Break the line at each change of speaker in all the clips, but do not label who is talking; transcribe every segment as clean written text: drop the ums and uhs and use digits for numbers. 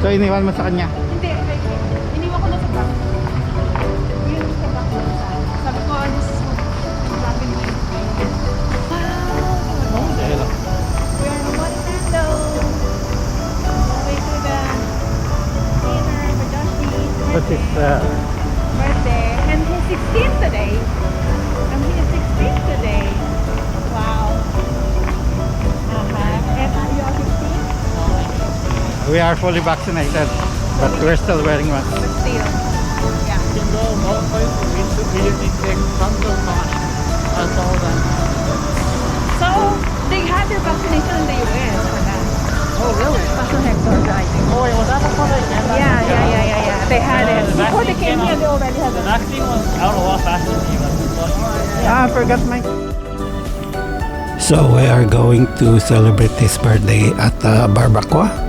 So iniwan mo sa kanya?
Hindi, iniwan ko na sa back. Yun sa back. Sabi ko, this is what happened to you. Wow! We are in Omotesando. Way to the dinner for Joshy's
What's his
birthday. And he's 16 today. And he is 16 today. Wow. And you are 15?
we are fully vaccinated, but we're still wearing masks.
But still. Yeah.
You can go all places. We just need to take tons of precautions. That's all that.
So, they had their vaccination in the US for that.
Oh, really?
Pastor Hector, I think.
Oh, wait, was that before they came back?
Yeah. They had it.
The
Before they
vaccine
came
came
here,
out.
they already had
The
it.
vaccine was out a lot faster than the US.
I forgot my... So we are going to celebrate his birthday at Barbacoa.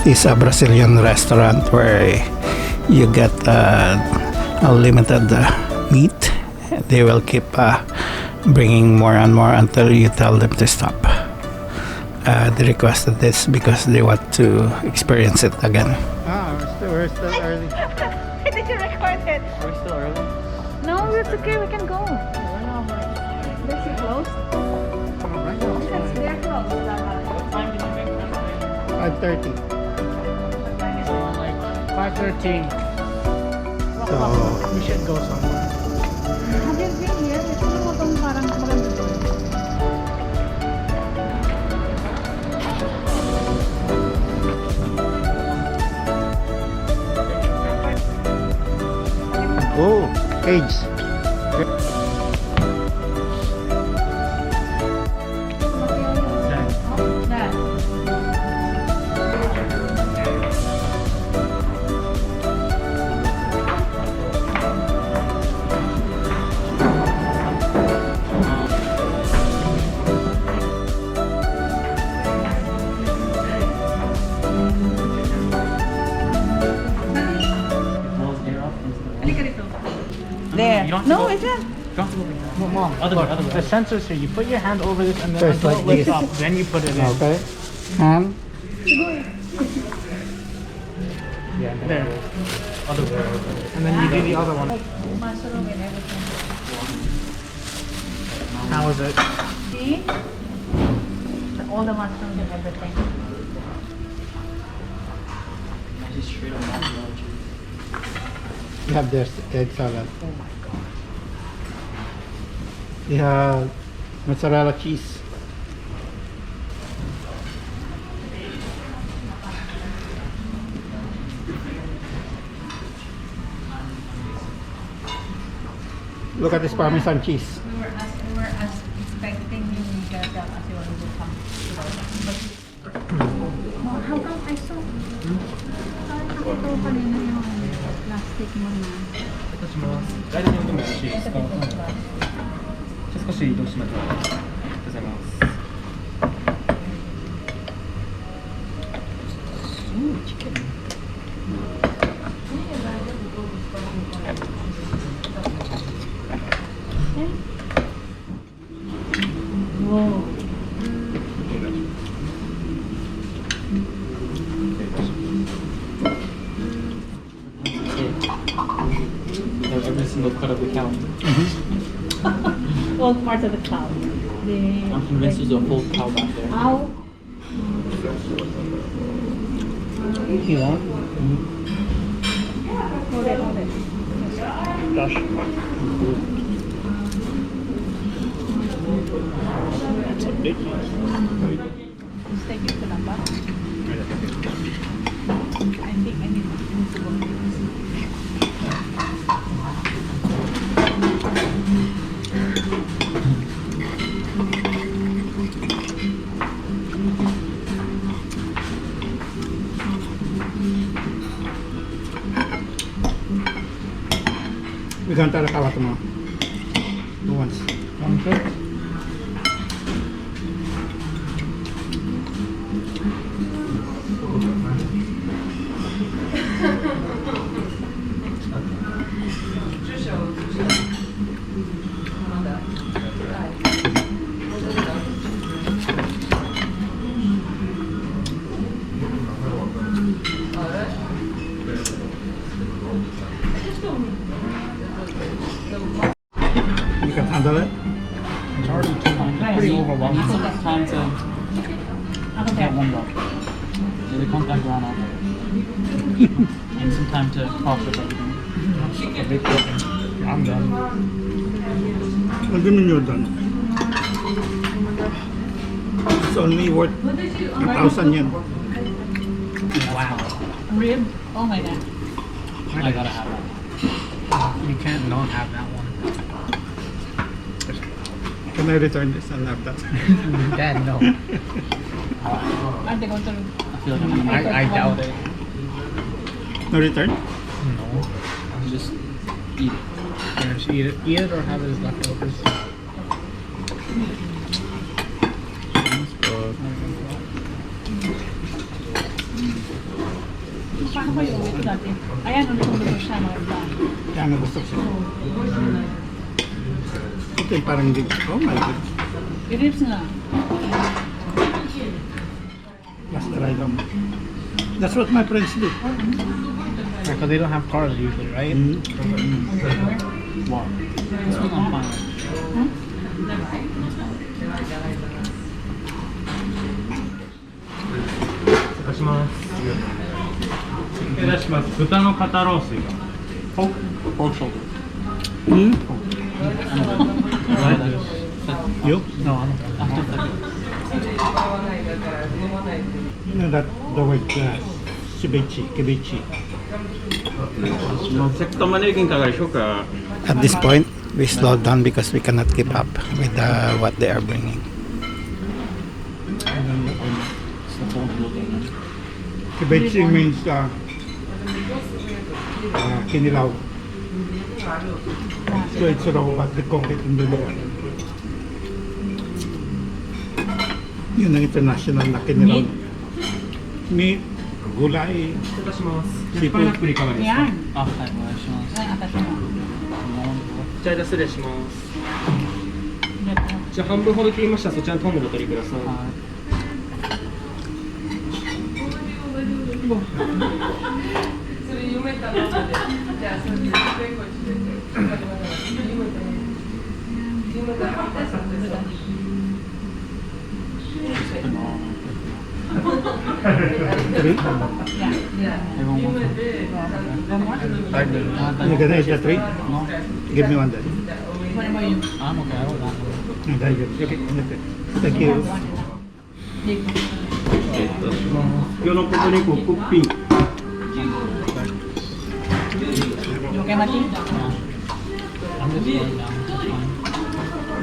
It is a Brazilian restaurant where you get unlimited meat. They will keep bringing more and more until you tell them to stop. They requested this because they want to experience it again. We're still early.
Did you record it?
Are we still early?
No, it's okay. We can go. Is it closed? Yes, they're closed.
What time did you make that?
5:30.
Like 5:13.
So
We should go somewhere.
Have you been here? Ito yung itong parang maganda doon.
oh, cage.
That. Halika dito. There.
You don't have to
No,
go-
it's not.
Don't have to go like that. Mom, other way, other way. The sensor's here. You put your hand over this and then
First
until
like
it lifts
this.
up, then you put it in.
Okay. And
Yeah, there. Other way. And then you do the other one.
Mushroom and everything.
How is it?
See? All the mushrooms and everything.
you have this egg salad. You have mozzarella cheese. Look at this Parmesan cheese.
We were expecting you to get that as you wanted to come. No, how come I saw? Parang nakita ko kanina yung plastic mo na.
大体のでもしいですか？少し移動しましょう。ありがとうございます。
Whoa.
Every single cut of the cow.
All parts of the cloud.
I'm convinced there's a whole cow back there.
How?
You want?
Hold it.
Josh. That's a big one.
Stay here for number. I think I need to go.
We're going to Tarawa tomorrow. Who wants? You can handle it?
It's already too much. It's pretty overwhelming. Time to get warmed up. Get the contact ground up. And some time to process everything. A big cooking. I'm done.
What do you mean you're done? It's only worth 1,000 yen.
Wow.
Rib? Oh my god.
I gotta have that. You can't not have that one.
Can I return this and have that?
Dad, no.
Are they going to...
I feel like I doubt it.
No return?
No. Just eat it. Yeah, just eat it. Eat it or have it as leftovers.
Paano ba yung ito dati? Ayan, ano kung gusto siya mga iba.
Kaya nga gusto ko siya. Ito yung parang hindi. Oh my God.
I-ribs nga.
Let's try them. That's what my friends do.
Because they don't have cars usually, right? Wow. This one's on fire. Pork shoulder.
You?
No, I'm after that.
You know that the word kibichi. At this point, we slowed down because we cannot keep up with what they are bringing. Kibichi means kinilaw. So it's raw but they cook it in the oil. Yun ang international na kinilaw. Meat, gulay, seafood.
Ayan.
Ah,はい、お願いします。
Ayan, atas mo.
じゃあ失礼します。じゃあ半分ほど切りました。そちらにトングでお取りください。
Three? You gonna eat the three?
No.
Give me one then.
What about you?
I'm okay. I don't want one.
Very good. Okay, okay. Thank you.
ヨーロッパにこうピン。
Okay, Mati?
I'm just going down. It's fine.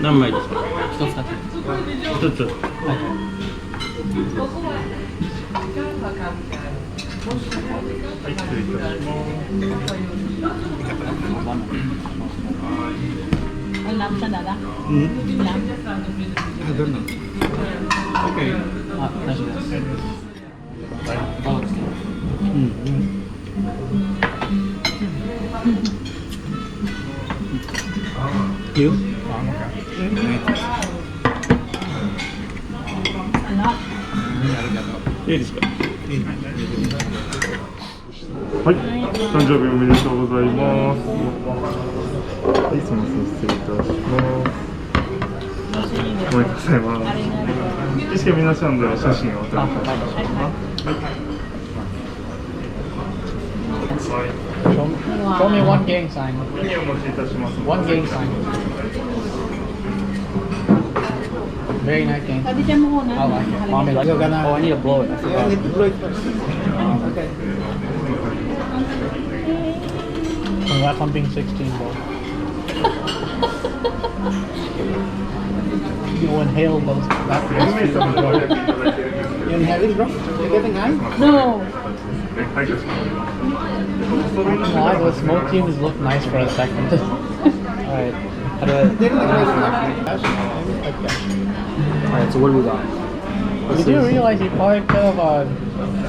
何枚ですか？
一つだけ。
一つ。はい、失礼いたします。
Ang lamb siya, Dada?
Hmm?
Lamb?
I don't know.
Okay.
あ、大丈夫です。バーですね。
You?
I'm okay.
Ano?
いいですか？
はい、誕生日おめでとうございます。はい、すみません、失礼いたします。おめでとうございます。意識皆さんで写真をお撮りいたしましょうか。
Show me one gang sign.
何をお持ちいたします。
One gang sign. Very nice gang.
Sabi siya mo na.
I like it. Mommy likes it. Oh, I need to blow it. I forgot.
need to blow it first.
Okay. Congrats on being 16, bro. You inhale those. That's
You inhaling, bro? You getting high?
No!
はい、かしこまりました。
Why the smoke cubes look nice for a second. Alright. How do I?
They're like cash. Like cash.
Alright, so what do we got? You do realize you probably could have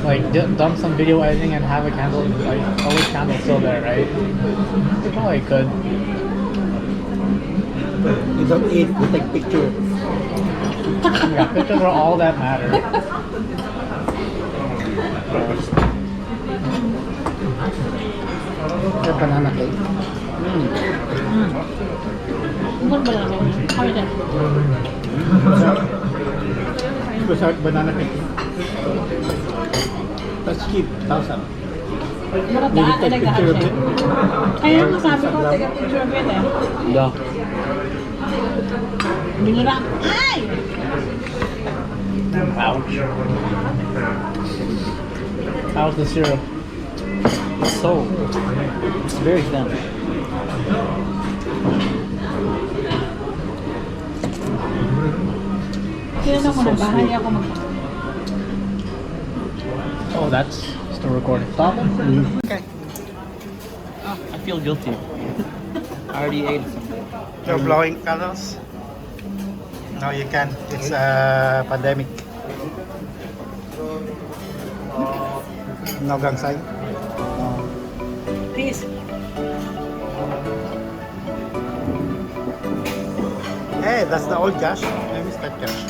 like done some video editing and have a candle, like always candle still there, right? You probably could.
You don't eat, you take picture.
Yeah, pictures are all that matter.
The banana cake.
Umur ba lang ako? Kami din.
Masarap banana cake. That's cheap, 1,000.
Marata, nagdahan siya. Kaya nga sabi ko, taga-picture of it eh.
Yeah.
Binura. Ay!
Ouch. How's the syrup? It's very thin.
Tinanong ko na bahay ako mag...
Oh, that's still recording. Stop it? Okay. Oh, I feel guilty. I already ate something.
You're blowing colors? No, you can't. It's a pandemic. No gang sign.
Please.
Hey, that's the old cash. I miss that cash.